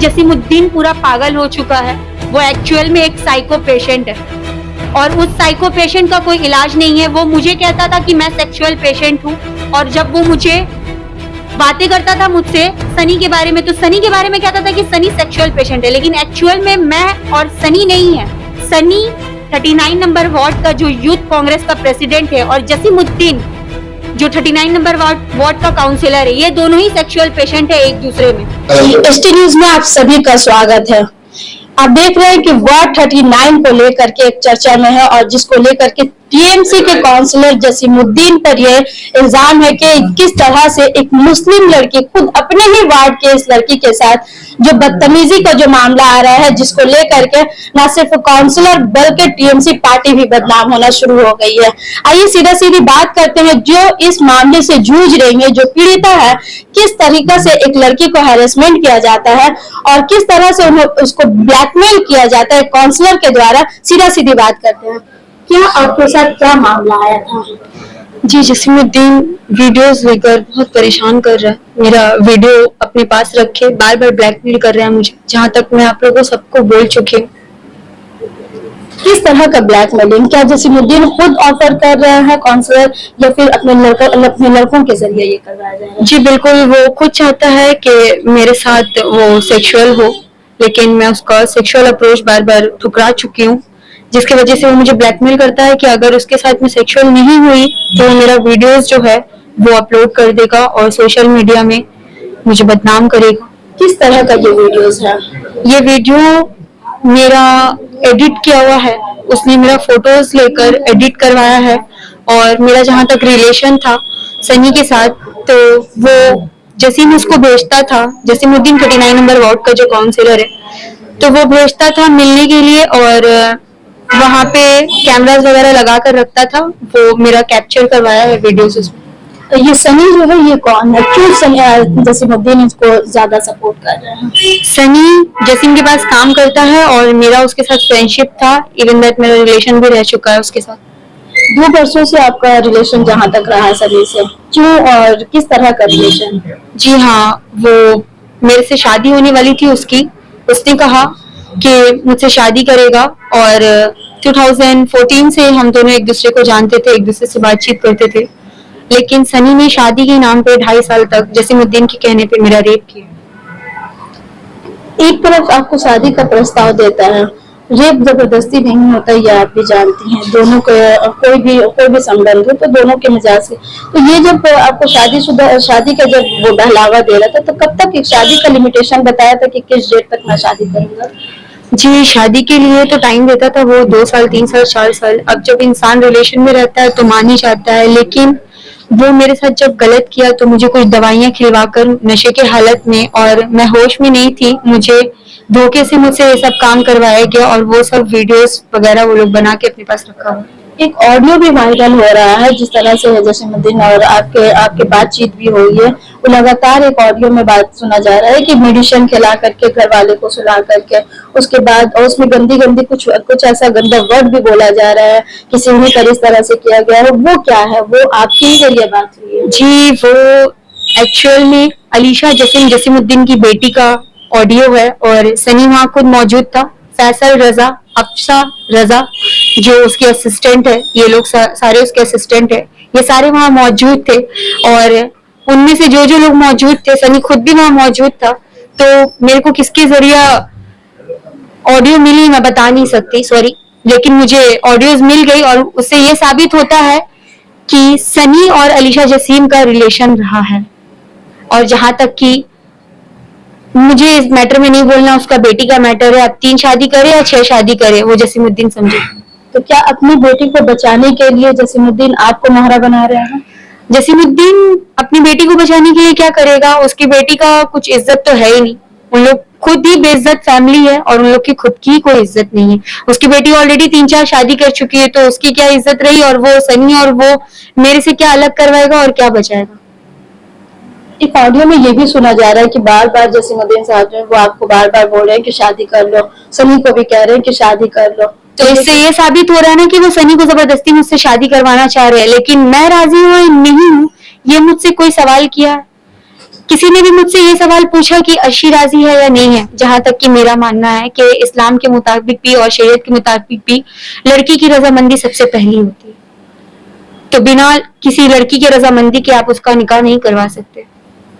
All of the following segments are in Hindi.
जसीमुद्दीन पूरा पागल हो चुका है, वो एक्चुअल में एक साइको पेशेंट है और उस साइको पेशेंट का कोई इलाज नहीं है। वो मुझे कहता था कि मैं सेक्सुअल पेशेंट हूँ और जब वो मुझे बातें करता था मुझसे सनी के बारे में, तो सनी के बारे में कहता था कि सनी सेक्सुअल पेशेंट है, लेकिन एक्चुअल में मैं और सनी नहीं है। सनी 39 नंबर वार्ड का जो यूथ कांग्रेस का प्रेसिडेंट है और जसीमुद्दीन जो 39 नंबर वार्ड का काउंसिलर है, ये दोनों ही सेक्सुअल पेशेंट है एक दूसरे में। एसटी न्यूज में आप सभी का स्वागत है। आप देख रहे हैं कि वार्ड 39 को लेकर के एक चर्चा में है और जिसको लेकर के टीएमसी के काउंसिलर जसीमुद्दीन पर यह इल्जाम है कि किस तरह से एक मुस्लिम लड़की खुद अपने ही वार्ड के इस लड़की के साथ जो बदतमीजी का जो मामला आ रहा है, जिसको लेकर के न सिर्फ काउंसिलर बल्कि टीएमसी पार्टी भी बदनाम होना शुरू हो गई है। आइए सीधा सीधी बात करते हैं, जो इस मामले से जूझ रही है, जो पीड़िता है, किस तरीका से एक लड़की को हैरेसमेंट किया जाता है और किस तरह से उसको ब्लैकमेल किया जाता है काउंसिलर के द्वारा। सीधा सीधी बात करते हैं, क्या आपके साथ क्या मामला आया था? जी, जसीमुद्दीन वीडियोस लेकर बहुत परेशान कर रहा है। मेरा वीडियो अपने पास रखे बार बार ब्लैकमेल कर रहा है मुझे, जहाँ तक मैं आप लोगों को सबको बोल चुकी हूँ। किस तरह का ब्लैकमेलिंग? क्या जसीमुद्दीन खुद ऑफर कर रहा है काउंसलर या फिर अपने लड़कों के जरिए ये करवाया जाएगा? जी बिल्कुल, वो खुद चाहता है कि मेरे साथ वो सेक्सुअल हो, लेकिन मैं उसका सेक्सुअल अप्रोच बार बार ठुकरा चुकी हूँ, जिसकी वजह से वो मुझे ब्लैकमेल करता है कि अगर उसके साथ में सेक्सुअल नहीं हुई तो मेरा वीडियोस जो है वो अपलोड कर देगा और सोशल मीडिया में मुझे बदनाम करेगा। किस तरह का ये वीडियोस है? ये वीडियो मेरा एडिट किया हुआ है, उसने मेरा फोटोज लेकर एडिट करवाया है और मेरा जहाँ तक रिलेशन था सनी के साथ, तो वो जसीम उसको भेजता था, जसीमुद्दीन 39 नंबर वार्ड का जो काउंसिलर है, तो वो भेजता था मिलने के लिए और वहाँ पे कैमरास वगैरह लगा कर रखता था। वो मेरा कैप्चर करवाया है वीडियोस उसमें। ये सनी जो है ये कौन है? क्यों सनी जसीमुद्दीन इसको ज्यादा सपोर्ट कर रहे हैं? सनी जसीम के पास काम करता है और मेरा उसके साथ फ्रेंडशिप था, इवन दैट मेरा रिलेशन भी रह चुका है उसके साथ। 2 वर्षों से आपका रिलेशन जहाँ तक रहा है सनी से, क्यों और किस तरह का रिलेशन? जी हाँ, वो मेरे से शादी होने वाली थी उसकी, उसने कहा कि मुझसे शादी करेगा और 2014 से हम दोनों एक दूसरे को जानते थे, एक दूसरे से बातचीत करते थे, लेकिन सनी ने शादी के नाम पे 2.5 साल तक जसीमुद्दीन के कहने पे मेरा रेप किया। एक तरफ आपको शादी का प्रस्ताव देता है, रेप जबरदस्ती नहीं होता, ये आप भी जानती हैं। दोनों के कोई भी संबंध हो तो दोनों के मिजाज से, तो ये जब आपको शादी का जब वो बहलावा दे रहा था, तो कब तक शादी का लिमिटेशन बताया था कि किस डेट तक मैं शादी करूंगा? जी, शादी के लिए तो टाइम देता था वो 2 साल, 3 साल, 4 साल। अब जब इंसान रिलेशन में रहता है तो मान ही जाता है, लेकिन वो मेरे साथ जब गलत किया तो मुझे कुछ दवाइयां खिलवाकर नशे के हालत में, और मैं होश में नहीं थी, मुझे धोखे से मुझसे ये सब काम करवाया गया और वो सब वीडियोस वगैरह वो लोग बना के अपने पास रखा हुआ। एक ऑडियो भी वायरल हो रहा है, जिस तरह से जसीमुद्दीन और आपके बातचीत भी हुई है, वो लगातार एक ऑडियो में बात सुना जा रहा है कि मेडिसिन खिला करके घर वाले को सुला करके, उसके बाद और उसमें गंदी कुछ ऐसा गंदा वर्ड भी बोला जा रहा है, किसी ने इस तरह से किया गया है। वो क्या है? वो आपकी जरिए बात हुई है? जी, वो एक्चुअल में अलीशा जसीमुद्दीन की बेटी का ऑडियो है और सनी वहाँ खुद मौजूद था। फैसल रजा, अफसा रजा जो उसके असिस्टेंट है, ये लोग सारे उसके असिस्टेंट है, ये सारे वहाँ मौजूद थे और उनमें से जो लोग मौजूद थे, सनी खुद भी वहाँ मौजूद था। तो मेरे को किसके जरिए ऑडियो मिली मैं बता नहीं सकती, सॉरी, लेकिन मुझे ऑडियोज मिल गई और उससे ये साबित होता है कि सनी और अलीशा जसीम का रिलेशन रहा है। और जहां तक कि मुझे इस मैटर में नहीं बोलना, उसका बेटी का मैटर है, अब 3 शादी करे या 6 शादी करे, वो जसीमुद्दीन समझे। तो क्या अपनी बेटी को बचाने के लिए जसीमुद्दीन आपको मोहरा बना रहे हैं? जसीमुद्दीन अपनी बेटी को बचाने के लिए क्या करेगा? उसकी बेटी का कुछ इज्जत तो है ही नहीं, उन लोग खुद ही बेइज्जत फैमिली है और उन लोग की खुद की कोई इज्जत नहीं है। उसकी बेटी ऑलरेडी 3-4 शादी कर चुकी है, तो उसकी क्या इज्जत रही? और वो सनी और वो मेरे से क्या अलग करवाएगा और क्या बचाएगा? एक ऑडियो में ये भी सुना जा रहा है कि बार बार जसीमुद्दीन साहब जो है वो आपको बार बार बोल रहे हैं कि शादी कर लो, सनी को भी कह रहे हैं कि शादी कर लो। तो इससे ये साबित हो रहा है ना कि वो सनी को जबरदस्ती मुझसे शादी करवाना चाह रहे हैं, लेकिन मैं राजी हूँ नहीं हूँ, ये मुझसे कोई सवाल किया? किसी ने भी मुझसे ये सवाल पूछा कि अर्शी राजी है या नहीं है, जहां तक कि मेरा मानना है कि इस्लाम के मुताबिक भी और शरीयत के मुताबिक भी लड़की की रजामंदी सबसे पहली होती है। तो बिना किसी लड़की की रजामंदी के आप उसका निकाह नहीं करवा सकते।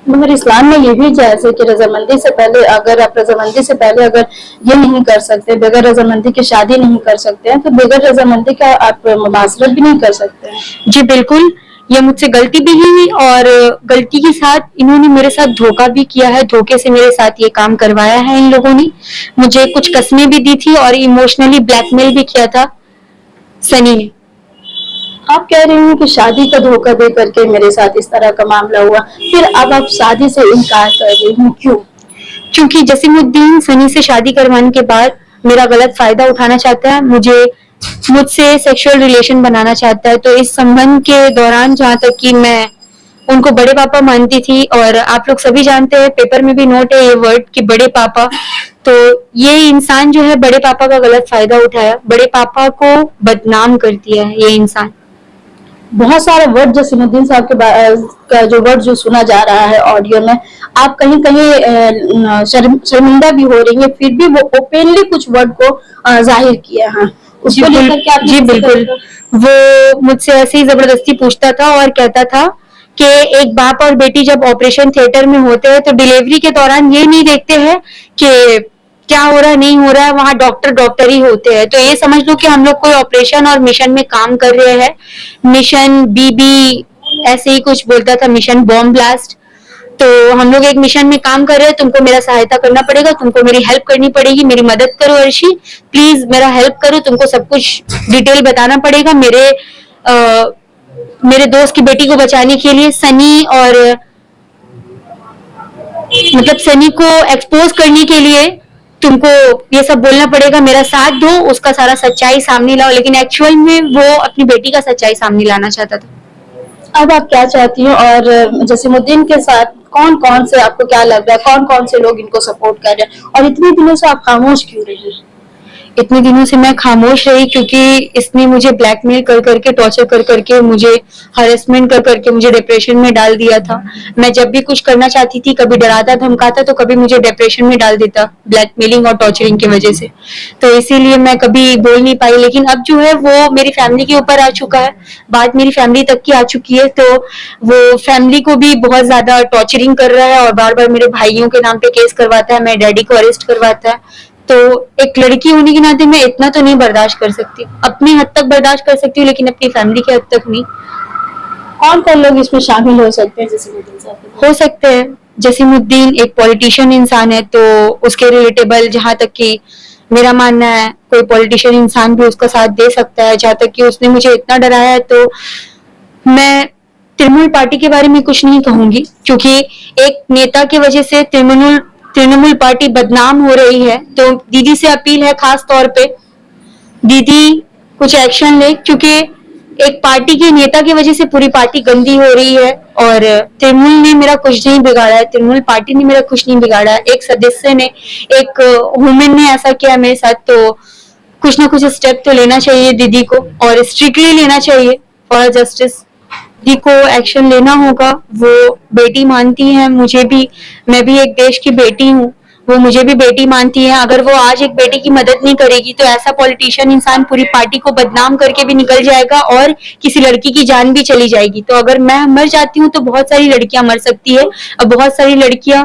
मगर इस्लाम में ये भी जायज है कि रजामंदी से पहले अगर आप रजामंदी से पहले अगर ये नहीं कर सकते, बगैर रजामंदी की शादी नहीं कर सकते हैं, तो बगैर रजामंदी का आप मुबासरत भी नहीं कर सकते हैं। जी बिल्कुल, ये मुझसे गलती भी हुई और गलती के साथ इन्होंने मेरे साथ धोखा भी किया है। धोखे से मेरे साथ ये काम करवाया है इन लोगों ने। मुझे कुछ कस्में भी दी थी और इमोशनली ब्लैकमेल भी किया था सनी ने। आप कह रही हैं कि शादी का धोखा दे करके मेरे साथ इस तरह का मामला हुआ, फिर अब आप शादी से इनकार कर रही हैं, क्यों? क्योंकि जसीमुद्दीन सनी से शादी करवाने के बाद मेरा गलत फायदा उठाना चाहता है, मुझसे सेक्सुअल रिलेशन बनाना चाहता है। तो इस संबंध के दौरान जहाँ तक कि मैं उनको बड़े पापा मानती थी, और आप लोग सभी जानते हैं, पेपर में भी नोट है ये वर्ड कि बड़े पापा, तो ये इंसान जो है बड़े पापा का गलत फायदा उठाया, बड़े पापा को बदनाम कर दिया है ये इंसान। बहुत सारे वर्ड जसीमुद्दीन साहब का जो वर्ड जो सुना जा रहा है ऑडियो में, आप कहीं कहीं शर्मिंदा भी हो रही है, फिर भी वो ओपनली कुछ वर्ड को जाहिर किया है। उसको लेकर के आप जी बिल्कुल, वो मुझसे ऐसे ही जबरदस्ती पूछता था और कहता था कि एक बाप और बेटी जब ऑपरेशन थिएटर में होते हैं तो डिलीवरी के दौरान ये नहीं देखते हैं कि क्या हो रहा है नहीं हो रहा है, वहां डॉक्टर ही होते हैं। तो ये समझ लो कि हम लोग कोई ऑपरेशन और मिशन में काम कर रहे हैं। मिशन बीबी ऐसे ही कुछ बोलता था, मिशन बॉम्ब ब्लास्ट। तो हम लोग एक मिशन में काम कर रहे हैं, तुमको मेरा सहायता करना पड़ेगा, तुमको मेरी हेल्प करनी पड़ेगी, मेरी मदद करो अर्शी, प्लीज मेरा हेल्प करो, तुमको सब कुछ डिटेल बताना पड़ेगा मेरे दोस्त की बेटी को बचाने के लिए। सनी और मतलब सनी को एक्सपोज करने के लिए तुमको ये सब बोलना पड़ेगा, मेरा साथ दो, उसका सारा सच्चाई सामने लाओ। लेकिन एक्चुअल में वो अपनी बेटी का सच्चाई सामने लाना चाहता था। अब आप क्या चाहती हैं, और जसीमुद्दीन के साथ कौन कौन से, आपको क्या लग रहा है कौन कौन से लोग इनको सपोर्ट कर रहे हैं, और इतने दिनों से आप खामोश क्यों रही? इतने दिनों से मैं खामोश रही क्योंकि इसने मुझे ब्लैकमेल कर करके, टॉर्चर कर करके, मुझे हरेसमेंट कर करके मुझे डिप्रेशन में डाल दिया था। मैं जब भी कुछ करना चाहती थी, कभी डराता धमकाता तो कभी मुझे डिप्रेशन में डाल देता, ब्लैकमेलिंग और टॉर्चरिंग की वजह से। तो इसीलिए मैं कभी बोल नहीं पाई। लेकिन अब जो है वो मेरी फैमिली के ऊपर आ चुका है, बात मेरी फैमिली तक की आ चुकी है। तो वो फैमिली को भी बहुत ज्यादा टॉर्चरिंग कर रहा है और बार बार मेरे भाइयों के नाम पे केस करवाता है, मेरे डैडी को अरेस्ट करवाता है। तो एक लड़की होने के नाते मैं इतना तो नहीं बर्दाश्त कर सकती, अपनी हद तक बर्दाश्त कर सकती हूँ लेकिन अपनी फैमिली की हद तक नहीं। कौन कौन लोग इसमें शामिल हो सकते हैं जसीमुद्दीन साहब? हो सकते हैं जसीमुद्दीन एक पॉलिटिशियन इंसान है, तो उसके रिलेटेबल जहां तक कि मेरा मानना है कोई पॉलिटिशियन इंसान भी उसका साथ दे सकता है। जहां तक कि उसने मुझे इतना डराया है, तो मैं तृणमूल पार्टी के बारे में कुछ नहीं कहूंगी क्योंकि एक नेता की वजह से तृणमूल पार्टी बदनाम हो रही है। तो दीदी से अपील है खास तौर पे, दीदी कुछ एक्शन ले, क्योंकि एक पार्टी के नेता की वजह से पूरी पार्टी गंदी हो रही है। और तृणमूल ने मेरा कुछ नहीं बिगाड़ा है, तृणमूल पार्टी ने मेरा कुछ नहीं बिगाड़ा है। एक सदस्य ने, एक वुमेन ने ऐसा किया मेरे साथ, तो कुछ ना कुछ स्टेप तो लेना चाहिए दीदी को, और स्ट्रिक्टली लेना चाहिए फॉर जस्टिस। दीदी को एक्शन लेना होगा। वो बेटी मानती है मुझे भी, मैं भी एक देश की बेटी हूँ, वो मुझे भी बेटी मानती है। अगर वो आज एक बेटी की मदद नहीं करेगी तो ऐसा पॉलिटिशियन इंसान पूरी पार्टी को बदनाम करके भी निकल जाएगा और किसी लड़की की जान भी चली जाएगी। तो अगर मैं मर जाती हूँ तो बहुत सारी लड़कियां मर सकती है, और बहुत सारी लड़कियां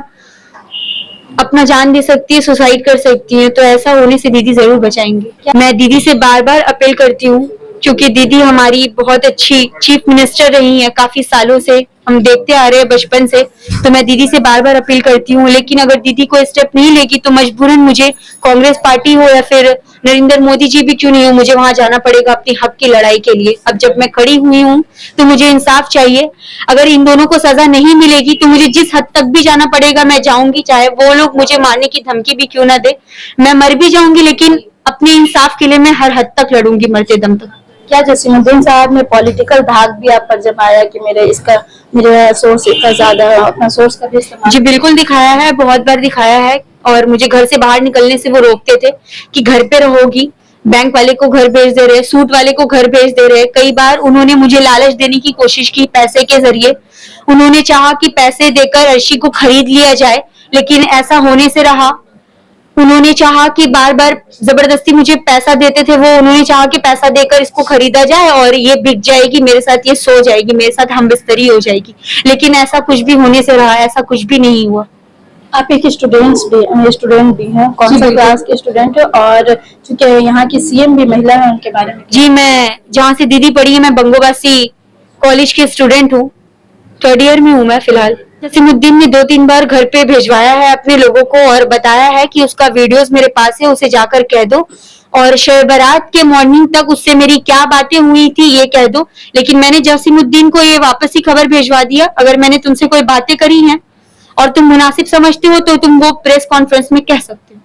अपना जान दे सकती है, सुसाइड कर सकती है। तो ऐसा होने से दीदी जरूर बचाएंगे। मैं दीदी से बार बार अपील करती हूँ क्योंकि दीदी हमारी बहुत अच्छी चीफ मिनिस्टर रही है, काफी सालों से हम देखते आ रहे हैं बचपन से। तो मैं दीदी से बार बार अपील करती हूँ, लेकिन अगर दीदी कोई स्टेप नहीं लेगी तो मजबूरन मुझे कांग्रेस पार्टी हो या फिर नरेंद्र मोदी जी भी क्यों नहीं हो, मुझे वहां जाना पड़ेगा अपनी हक की लड़ाई के लिए। अब जब मैं खड़ी हुई हूँ तो मुझे इंसाफ चाहिए। अगर इन दोनों को सजा नहीं मिलेगी तो मुझे जिस हद तक भी जाना पड़ेगा मैं जाऊंगी, चाहे वो लोग मुझे मारने की धमकी भी क्यों ना दे। मैं मर भी जाऊंगी लेकिन अपने इंसाफ के लिए मैं हर हद तक लड़ूंगी, मरते दम तक। क्या जसीमुद्दीन साहब ने पॉलिटिकल धाक भी आप पर जमाया कि मेरा सोर्स इतना ज्यादा है, अपना सोर्स का भी इस्तेमाल? जी बिल्कुल दिखाया है, बहुत बार दिखाया है। और मुझे घर से बाहर निकलने से वो रोकते थे कि घर पे रहोगी, बैंक वाले को घर भेज दे रहे, सूट वाले को घर भेज दे रहे। कई बार उन्होंने मुझे लालच देने की कोशिश की पैसे के जरिए। उन्होंने चाहा कि पैसे देकर अर्शी को खरीद लिया जाए, लेकिन ऐसा होने से रहा। उन्होंने चाहा कि बार बार जबरदस्ती मुझे पैसा देते थे वो, उन्होंने चाहा कि पैसा देकर इसको खरीदा जाए और ये बिक जाएगी मेरे साथ, ये सो जाएगी मेरे साथ, हम बिस्तरी हो जाएगी। लेकिन ऐसा कुछ भी होने से रहा, ऐसा कुछ भी नहीं हुआ। आप एक स्टूडेंट भी हैं, कौन सा क्लास के स्टूडेंट है? और चूंकि यहाँ की सीएम भी महिला है, उनके बारे में जी, मैं जहाँ से दीदी पढ़ी है, मैं बंगोबासी कॉलेज की स्टूडेंट हूँ, 3rd ईयर में हूँ मैं फिलहाल। जसीमुद्दीन ने 2-3 बार घर पे भिजवाया है अपने लोगों को और बताया है कि उसका वीडियोस मेरे पास है, उसे जाकर कह दो। और शब बारात के मॉर्निंग तक उससे मेरी क्या बातें हुई थी ये कह दो। लेकिन मैंने जसीमुद्दीन को ये वापस ही खबर भिजवा दिया, अगर मैंने तुमसे कोई बातें करी हैं और तुम मुनासिब समझते हो तो तुम वो प्रेस कॉन्फ्रेंस में कह सकते हो।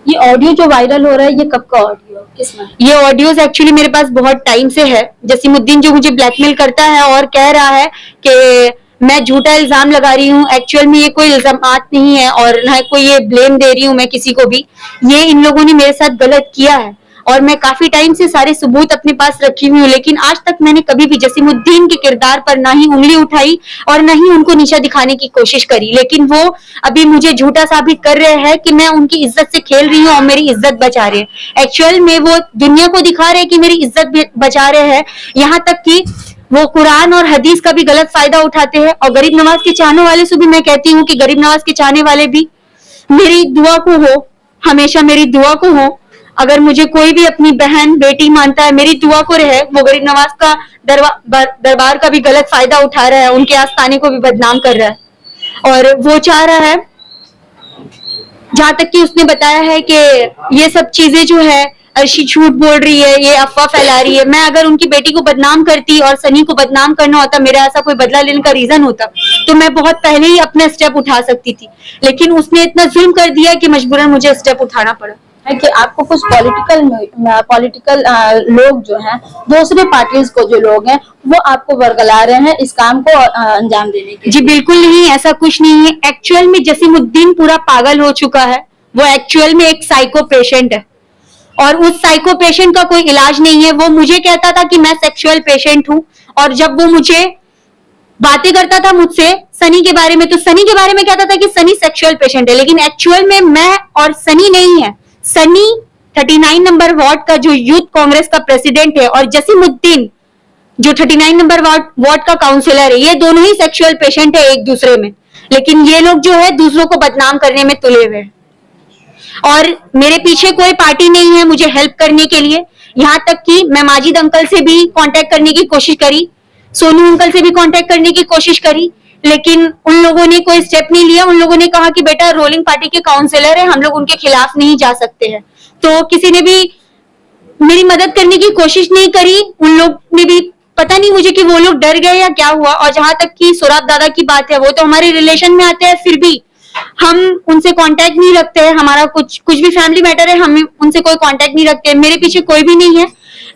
ये ऑडियो जो वायरल हो रहा है, ये कब का ऑडियो, किसमें? ये ऑडियोज एक्चुअली मेरे पास बहुत टाइम से है। जसीमुद्दीन जो मुझे ब्लैकमेल करता है और कह रहा है कि मैं झूठा इल्जाम लगा रही हूँ, एक्चुअल में ये कोई इल्जामात नहीं है और ना कोई ये ब्लेम दे रही हूँ मैं किसी को भी। ये इन लोगों ने मेरे साथ गलत किया है और मैं काफी टाइम से सारे सबूत अपने पास रखी हुई हूँ, लेकिन आज तक मैंने कभी भी जसीमुद्दीन के किरदार पर ना ही उंगली उठाई और ना ही उनको नीचा दिखाने की कोशिश करी। लेकिन वो अभी मुझे झूठा साबित कर रहे हैं कि मैं उनकी इज्जत से खेल रही हूँ और मेरी इज्जत बचा रहे हैं। एक्चुअल में वो दुनिया को दिखा रहे हैं कि मेरी इज्जत बचा रहे हैं, यहाँ तक कि वो कुरान और हदीस का भी गलत फायदा उठाते हैं। और गरीब नवाज के चाहने वाले से भी मैं कहती हूँ कि गरीब नवाज के चाहने वाले भी मेरी दुआ को हो, हमेशा मेरी दुआ को हो। अगर मुझे कोई भी अपनी बहन बेटी मानता है, मेरी दुआ को रहे। वो गरीब नवाज का दरबार का भी गलत फायदा उठा रहा है, उनके आस्थाने को भी बदनाम कर रहा है और वो चाह रहा है, जहां तक कि उसने बताया है कि ये सब चीजें जो है अर्शी झूठ बोल रही है, ये अफवाह फैला रही है। मैं अगर उनकी बेटी को बदनाम करती और सनी को बदनाम करना होता, मेरा ऐसा कोई बदला लेने का रीजन होता, तो मैं बहुत पहले ही अपना स्टेप उठा सकती थी। लेकिन उसने इतना जुल्म कर दिया कि मजबूरन मुझे स्टेप उठाना पड़ा। है कि आपको कुछ पॉलिटिकल लोग जो हैं, दूसरी पार्टीज को जो लोग हैं, वो आपको वर्गला रहे हैं इस काम को अंजाम देने के। जी बिल्कुल नहीं, ऐसा कुछ नहीं है। एक्चुअल में जसीमुद्दीन पूरा पागल हो चुका है। वो एक्चुअल में एक साइको पेशेंट है और उस साइको पेशेंट का कोई इलाज नहीं है। वो मुझे कहता था कि मैं सेक्सुअल पेशेंट हूँ और जब वो मुझे बातें करता था मुझसे सनी के बारे में, तो सनी के बारे में कहता था कि सनी सेक्सुअल पेशेंट है। लेकिन एक्चुअल में मैं और सनी नहीं है। सनी 39 नंबर वार्ड का जो यूथ कांग्रेस का प्रेसिडेंट है और जसीमुद्दीन जो 39 नंबर वार्ड का काउंसिलर है, ये दोनों ही सेक्सुअल पेशेंट है एक दूसरे में। लेकिन ये लोग जो है दूसरों को बदनाम करने में तुले हुए हैं और मेरे पीछे कोई पार्टी नहीं है मुझे हेल्प करने के लिए। यहाँ तक कि मैं माजिद अंकल से भी कांटेक्ट करने की कोशिश करी, सोनू अंकल से भी कांटेक्ट करने की कोशिश करी, लेकिन उन लोगों ने कोई स्टेप नहीं लिया। उन लोगों ने कहा कि बेटा रोलिंग पार्टी के काउंसिलर है, हम लोग उनके खिलाफ नहीं जा सकते हैं। तो किसी ने भी मेरी मदद करने की कोशिश नहीं करी। उन लोग ने भी पता नहीं मुझे कि वो लोग डर गए या क्या हुआ। और जहां तक कि सोराब दादा की बात है, वो तो हमारे रिलेशन में आते हैं, फिर भी हम उनसे कांटेक्ट नहीं रखते हैं। हमारा कुछ भी फैमिली मैटर है, हम उनसे कोई कांटेक्ट नहीं रखते। मेरे पीछे कोई भी नहीं है,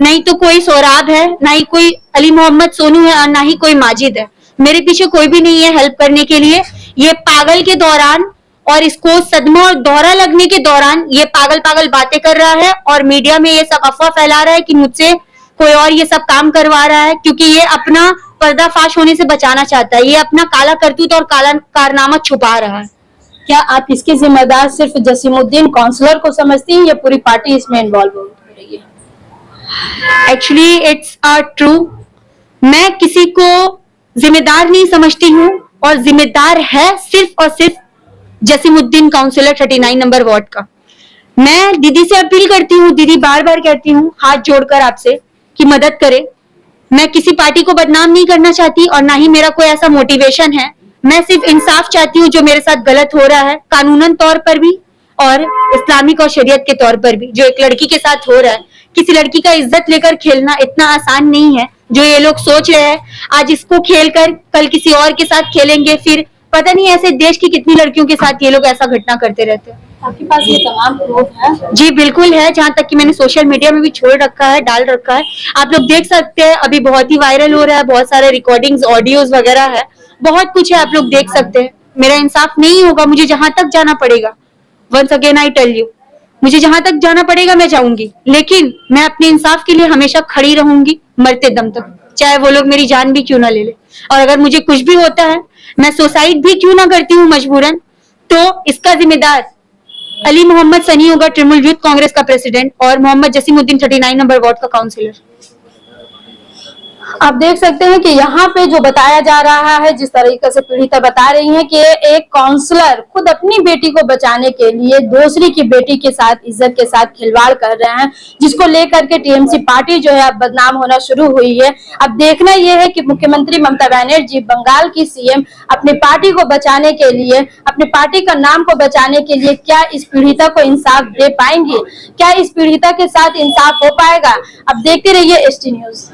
नहीं तो कोई सोराब है, ना ही कोई अली मोहम्मद सोनू है और ना ही कोई माजिद है। मेरे पीछे कोई भी नहीं है हेल्प करने के लिए। ये पागल के दौरान और इसको सदमा और दौरा लगने के दौरान ये पागल बातें कर रहा है और मीडिया में ये सब अफवाह फैला रहा है कि मुझसे कोई और ये सब काम करवा रहा है, क्योंकि ये अपना पर्दाफाश होने से बचाना चाहता है। ये अपना काला करतूत और काला कारनामा छुपा रहा है। क्या आप इसके जिम्मेदार सिर्फ जसीमुद्दीन काउंसलर को समझती हैं या पूरी पार्टी इसमें इन्वॉल्व हो रही है? Actually it's true. मैं किसी को जिम्मेदार नहीं समझती हूँ और जिम्मेदार है सिर्फ और सिर्फ जसीमुद्दीन काउंसिलर 39 नंबर वार्ड का। मैं दीदी से अपील करती हूँ, दीदी बार बार कहती हूँ हाथ जोड़कर आपसे कि मदद करे। मैं किसी पार्टी को बदनाम नहीं करना चाहती और ना ही मेरा कोई ऐसा मोटिवेशन है। मैं सिर्फ इंसाफ चाहती हूँ जो मेरे साथ गलत हो रहा है, कानूनन तौर पर भी और इस्लामिक और शरीयत के तौर पर भी। जो एक लड़की के साथ हो रहा है, किसी लड़की का इज्जत लेकर खेलना इतना आसान नहीं है जो ये लोग सोच रहे हैं। आज इसको खेलकर कल किसी और के साथ खेलेंगे, फिर पता नहीं ऐसे देश की कितनी लड़कियों के साथ ये लोग ऐसा घटना करते रहते हैं। आपके पास ये तमाम प्रूफ है? जी बिल्कुल है, जहां तक कि मैंने सोशल मीडिया में भी छोड़ रखा है, डाल रखा है। आप लोग देख सकते हैं, अभी बहुत ही वायरल हो रहा है, बहुत सारे रिकॉर्डिंग्स ऑडियोज वगैरह है, बहुत कुछ है, आप लोग देख सकते हैं। मेरा इंसाफ नहीं होगा, मुझे जहां तक जाना पड़ेगा। Once again I tell you, मुझे जहां तक जाना पड़ेगा मैं जाऊंगी, लेकिन मैं अपने इंसाफ के लिए हमेशा खड़ी रहूंगी मरते दम तक, चाहे वो लोग मेरी जान भी क्यों ना ले ले। और अगर मुझे कुछ भी होता है, मैं सुसाइड भी क्यों ना करती हूँ मजबूरन, तो इसका जिम्मेदार अली मोहम्मद सनी होगा, तृणमूल यूथ कांग्रेस का प्रेसिडेंट, और मोहम्मद जसीमुद्दीन 39 नंबर वार्ड का काउंसिलर। आप देख सकते हैं कि यहाँ पे जो बताया जा रहा है, जिस तरीके से पीड़िता बता रही है कि एक काउंसलर खुद अपनी बेटी को बचाने के लिए दूसरी की बेटी के साथ, इज्जत के साथ खिलवाड़ कर रहे हैं, जिसको लेकर के टीएमसी पार्टी जो है अब बदनाम होना शुरू हुई है। अब देखना यह है कि मुख्यमंत्री ममता बनर्जी, बंगाल की सीएम, अपनी पार्टी को बचाने के लिए, अपनी पार्टी का नाम को बचाने के लिए क्या इस पीड़िता को इंसाफ दे पाएंगी, क्या इस पीड़िता के साथ इंसाफ हो पाएगा। अब देखते रहिए एसटी न्यूज।